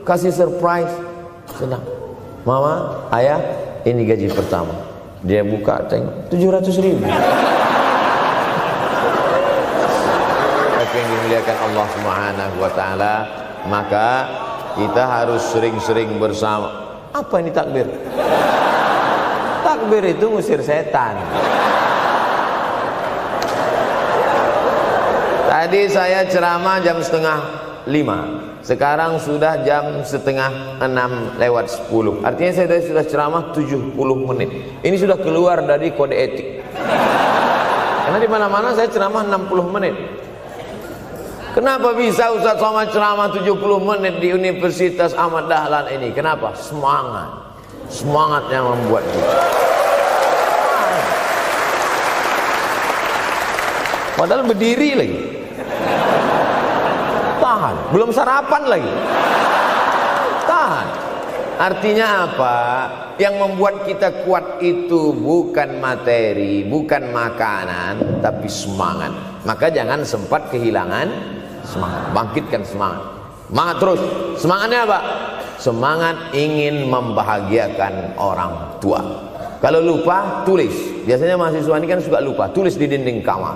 kasih surprise, senang. Mama, ayah, ini gaji pertama. Dia buka, tengok 700.000. Yang dimuliakan Allah Subhanahu wa taala, maka kita harus sering-sering bersama. Apa ini takbir? Takbir itu ngusir setan. Tadi saya ceramah jam 4:30. Sekarang sudah jam 5:30 Artinya saya sudah ceramah 70 menit. Ini sudah keluar dari kode etik. Karena di mana-mana saya ceramah 60 menit. Kenapa bisa Ustaz Somad ceramah 70 menit di Universitas Ahmad Dahlan ini? Kenapa? Semangat. Semangat yang membuat kita. Padahal berdiri lagi. Tahan. Belum sarapan lagi. Tahan. Artinya apa? Yang membuat kita kuat itu bukan materi, bukan makanan, tapi semangat. Maka jangan sempat kehilangan semangat, bangkitkan semangat. Semangat terus. Semangatnya apa? Semangat ingin membahagiakan orang tua. Kalau lupa, tulis. Biasanya mahasiswa ini kan suka lupa. Tulis di dinding kamar.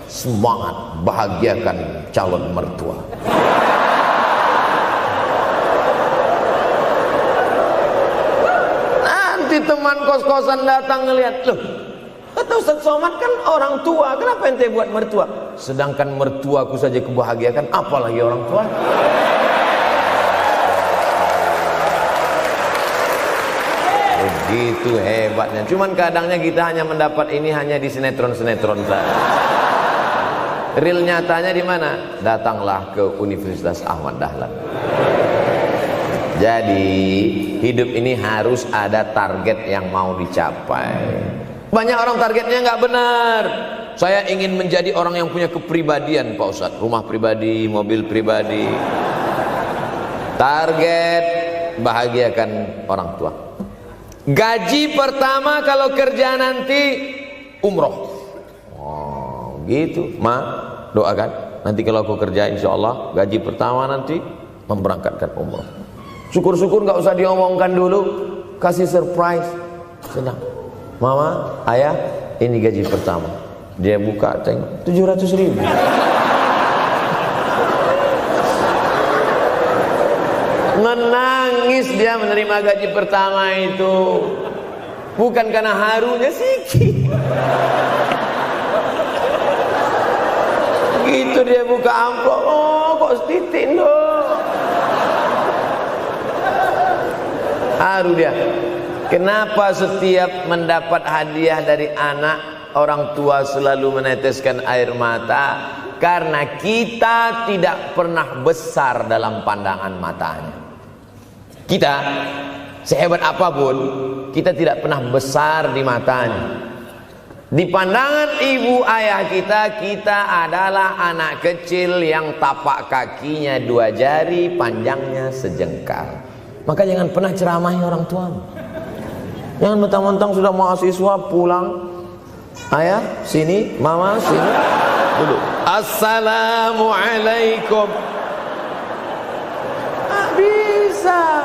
Semangat bahagiakan calon mertua. Nanti teman kos-kosan datang ngelihat, loh, kata Ustaz Somad kan orang tua, kenapa ente buat mertua? Sedangkan mertuaku saja kebahagiakan, apalagi orang tua. Begitu hebatnya. Cuman kadangnya kita hanya mendapat ini hanya di sinetron-sinetron saja. Real nyatanya di mana? Datanglah ke Universitas Ahmad Dahlan. Jadi hidup ini harus ada target yang mau dicapai. Banyak orang targetnya nggak benar. Saya ingin menjadi orang yang punya kepribadian, Pak Ustadz. Rumah pribadi, mobil pribadi. Target bahagiakan orang tua. Gaji pertama kalau kerja nanti umroh. Oh, gitu. Ma, doakan. Nanti kalau aku kerja, insya Allah gaji pertama nanti memberangkatkan umroh. Syukur-syukur nggak usah diomongkan dulu. Kasih surprise, senang. Mama, ayah, ini gaji pertama. Dia buka, tengok 700.000. Menangis dia menerima gaji pertama itu. Bukan karena harunya sikit. Gitu dia buka amplop, oh kok setitik loh. Haru dia. Kenapa setiap mendapat hadiah dari anak, orang tua selalu meneteskan air mata? Karena kita tidak pernah besar dalam pandangan matanya. Kita, sehebat apapun, kita tidak pernah besar di matanya. Di pandangan ibu ayah kita, kita adalah anak kecil yang tapak kakinya 2 jari, panjangnya sejengkal. Maka jangan pernah ceramahi orang tuamu. Jangan mentang-mentang sudah mahasiswa pulang, ayah sini, mama sini, duduk. Assalamualaikum. Bisa.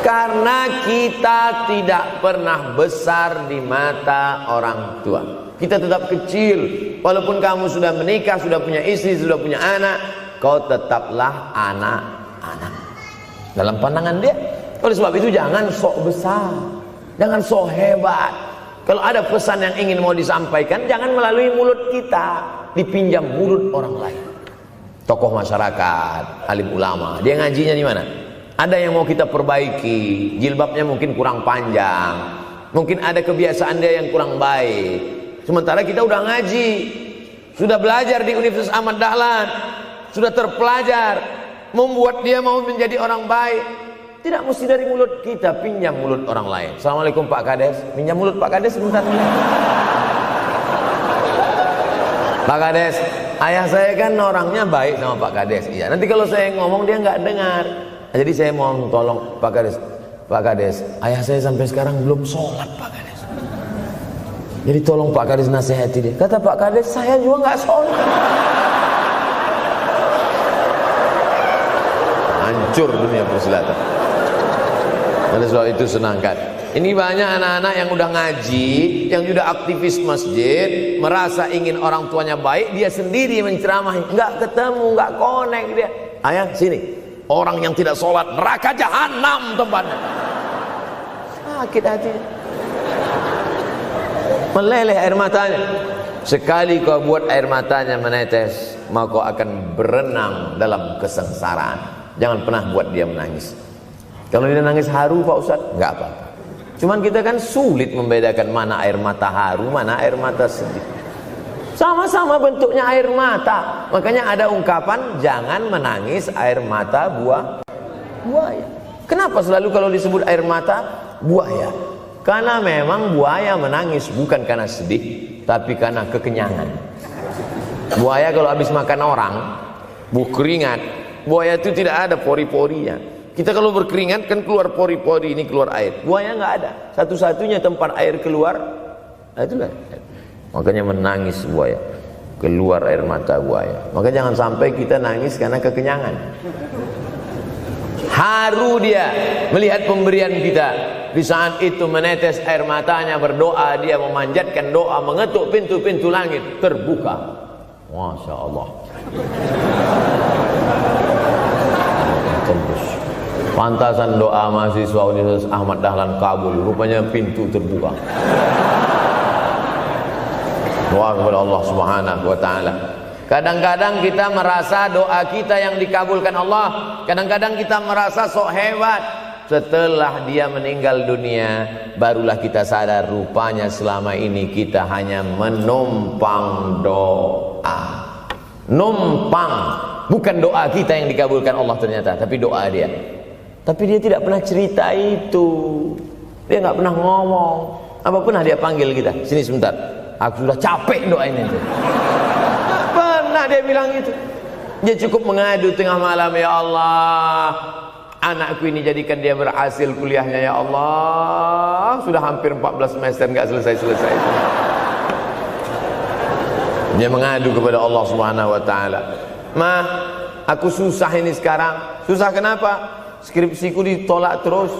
Karena kita tidak pernah besar di mata orang tua. Kita tetap kecil. Walaupun kamu sudah menikah, sudah punya istri, sudah punya anak, kau tetaplah anak-anak dalam pandangan dia. Oleh sebab itu jangan sok besar, jangan sok hebat. Kalau ada pesan yang ingin mau disampaikan, jangan melalui mulut kita, dipinjam mulut orang lain. Tokoh masyarakat, alim ulama, dia ngajinya di mana? Ada yang mau kita perbaiki, jilbabnya mungkin kurang panjang, mungkin ada kebiasaan dia yang kurang baik. Sementara kita udah ngaji, sudah belajar di Universitas Ahmad Dahlan, sudah terpelajar, membuat dia mau menjadi orang baik. Tidak mesti dari mulut kita, pinjam mulut orang lain. Assalamualaikum Pak Kades, pinjam mulut Pak Kades sebentar. Pak Kades, ayah saya kan orangnya baik sama Pak Kades. Iya, nanti kalau saya ngomong dia nggak dengar. Jadi saya mohon tolong Pak Kades. Pak Kades, ayah saya sampai sekarang belum sholat Pak Kades. Jadi tolong Pak Kades nasihati dia. Kata Pak Kades, saya juga nggak sholat. hancur dunia persilatan. Oleh sebab itu senangkan. Ini banyak anak-anak yang udah ngaji, yang sudah aktivis masjid, merasa ingin orang tuanya baik, dia sendiri menceramahi, nggak ketemu, nggak connect dia. Ayah sini, orang yang tidak sholat neraka jahanam tempatnya. Sakit hatinya, meleleh air matanya. Sekali kau buat air matanya menetes, maka kau akan berenang dalam kesengsaraan. Jangan pernah buat dia menangis. Kalau dia nangis haru Pak Ustadz, nggak apa-apa. Cuman kita kan sulit membedakan mana air mata haru, mana air mata sedih. Sama-sama bentuknya air mata. Makanya ada ungkapan, jangan menangis air mata buaya. Kenapa selalu kalau disebut air mata buaya? Karena memang buaya menangis bukan karena sedih, tapi karena kekenyangan. Buaya kalau habis makan orang, keringat, buaya itu tidak ada pori-porinya. Kita kalau berkeringat kan keluar pori-pori, ini keluar air. Buaya nggak ada. Satu-satunya tempat air keluar, itulah. Makanya menangis buaya, keluar air mata buaya. Maka jangan sampai kita nangis karena kekenyangan. Haru dia melihat pemberian kita. Di saat itu menetes air matanya, berdoa, dia memanjatkan doa, mengetuk pintu-pintu langit, terbuka. Masya Allah. Tembus. Pantasan doa mahasiswa Universitas Ahmad Dahlan kabul, rupanya pintu terbuka. Doa kepada Allah Subhanahu wa taala. Kadang-kadang kita merasa doa kita yang dikabulkan Allah, kadang-kadang kita merasa sok hebat. Setelah dia meninggal dunia, barulah kita sadar rupanya selama ini kita hanya menumpang doa. Numpang, bukan doa kita yang dikabulkan Allah ternyata, tapi doa dia. Tapi dia tidak pernah cerita itu. Dia nggak pernah ngomong. Apa pernah dia panggil kita? Sini sebentar. Aku sudah capek doain itu. Nggak pernah dia bilang itu. Dia cukup mengadu tengah malam, ya Allah, anakku ini jadikan dia berhasil kuliahnya, ya Allah. Sudah hampir 14 semester nggak selesai-selesai. Dia mengadu kepada Allah Subhanahu wa taala. Ma, aku susah ini sekarang. Susah kenapa? Skripsiku ditolak terus.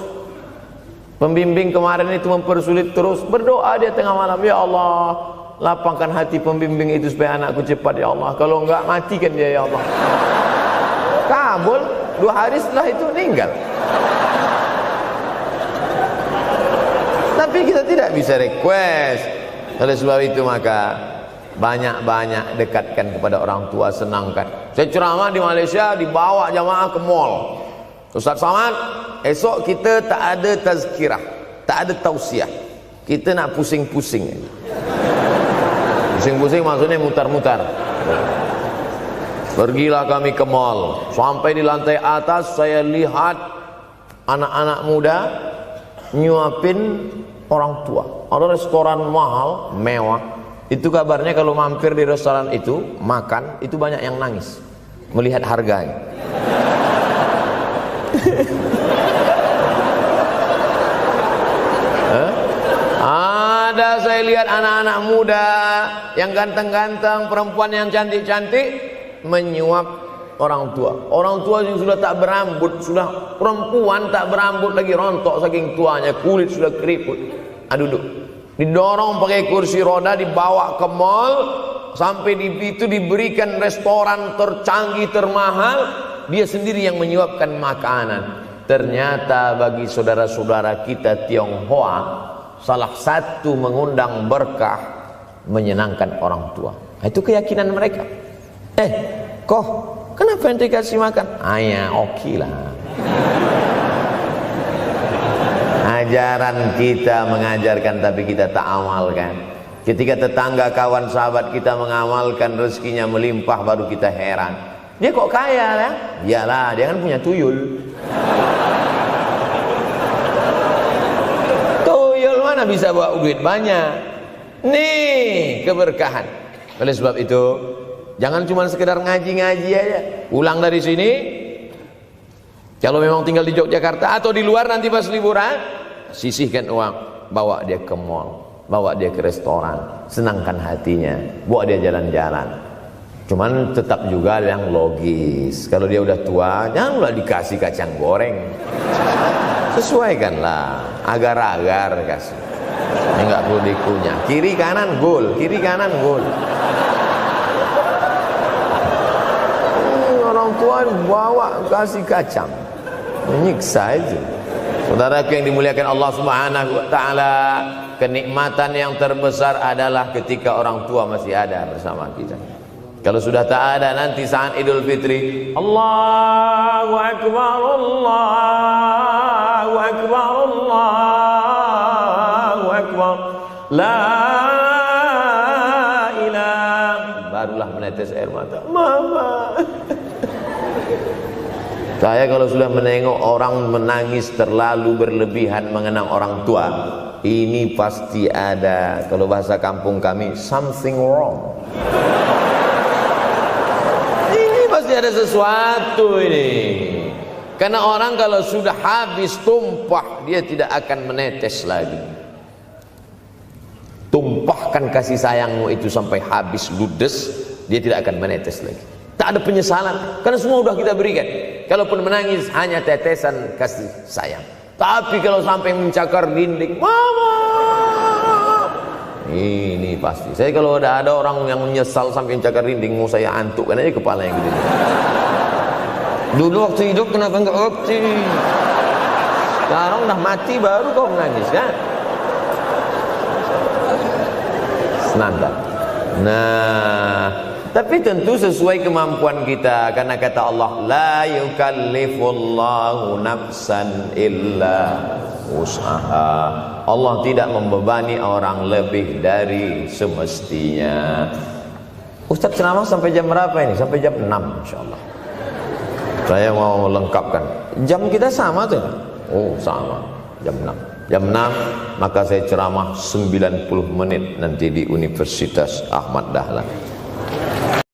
Pembimbing kemarin itu mempersulit terus. Berdoa dia tengah malam, ya Allah, lapangkan hati pembimbing itu supaya anakku cepat, ya Allah. Kalau enggak, matikan dia, ya Allah. Kabul. 2 hari setelah itu meninggal. Tapi kita tidak bisa request. Oleh sebab itu maka banyak-banyak dekatkan kepada orang tua, senangkan. Saya ceramah di Malaysia, dibawa jamaah ke mall. Ustaz Samad, esok kita tak ada tazkirah, tak ada tausiah. Kita nak pusing-pusing. Pusing-pusing maksudnya mutar-mutar. Pergilah kami ke mall. Sampai di lantai atas saya lihat anak-anak muda nyuapin orang tua. Ada restoran mahal, mewah. Itu kabarnya kalau mampir di restoran itu, makan, itu banyak yang nangis melihat harganya. Ada saya lihat anak-anak muda yang ganteng-ganteng, perempuan yang cantik-cantik menyuap orang tua. Orang tua yang sudah tak berambut, sudah perempuan tak berambut lagi, rontok saking tuanya, kulit sudah keriput. Duduk, didorong pakai kursi roda, dibawa ke mall, sampai di itu diberikan restoran tercanggih, termahal. Dia sendiri yang menyuapkan makanan. Ternyata bagi saudara-saudara kita Tionghoa, salah satu mengundang berkah menyenangkan orang tua. Itu keyakinan mereka. Kok kenapa ente kasih makan? Ya oke lah. Ajaran kita mengajarkan tapi kita tak amalkan. Ketika tetangga, kawan, sahabat kita mengamalkan, rezekinya melimpah, baru kita heran. Dia kok kaya ya? Iyalah, dia kan punya tuyul. Tuyul mana bisa bawa duit banyak? Nih keberkahan. Oleh sebab itu, jangan cuma sekedar ngaji-ngaji aja. Pulang dari sini, kalau memang tinggal di Yogyakarta atau di luar nanti pas liburan, sisihkan uang, bawa dia ke mall, bawa dia ke restoran, senangkan hatinya, bawa dia jalan-jalan. Cuman tetap juga yang logis. Kalau dia udah tua, janganlah dikasih kacang goreng. Sesuaikanlah, agar-agar kasih. Ini nggak perlu dikunyah. Kiri kanan gol, kiri kanan gol. Orang tua bawa kasih kacang, menyiksa itu. Saudaraku yang dimuliakan Allah Subhanahu wa taala, kenikmatan yang terbesar adalah ketika orang tua masih ada bersama kita. Kalau sudah tak ada, nanti saat Idul Fitri, Allahu Akbar, Allahu Akbar, Allahu Akbar, la ilaha, barulah menetes air mata. Mama. Saya kalau sudah menengok orang menangis terlalu berlebihan mengenang orang tua, ini pasti ada, kalau bahasa kampung kami, something wrong. Pasti ada sesuatu ini. Karena orang kalau sudah habis tumpah, dia tidak akan menetes lagi. Tumpahkan kasih sayangmu itu sampai habis ludes, dia tidak akan menetes lagi. Tak ada penyesalan, karena semua sudah kita berikan. Kalaupun menangis hanya tetesan kasih sayang. Tapi kalau sampai mencakar dinding, mama, ini pasti. Saya kalau ada orang yang menyesal sampai mencakar dinding, mau saya antukkan aja kepala yang gede. Dulu waktu hidup kenapa enggak waktu? Sekarang udah mati baru kau menangis kan? Senanda. Nah, tapi tentu sesuai kemampuan kita, karena kata Allah, la yukallifullahu nafsan illa usaha. Allah tidak membebani orang lebih dari semestinya. Ustaz ceramah sampai jam berapa ini? Sampai jam 6 insyaallah. Saya mau lengkapkan. Jam kita sama tuh. Oh, sama. Jam 6. Jam 6 maka saya ceramah 90 menit nanti di Universitas Ahmad Dahlan.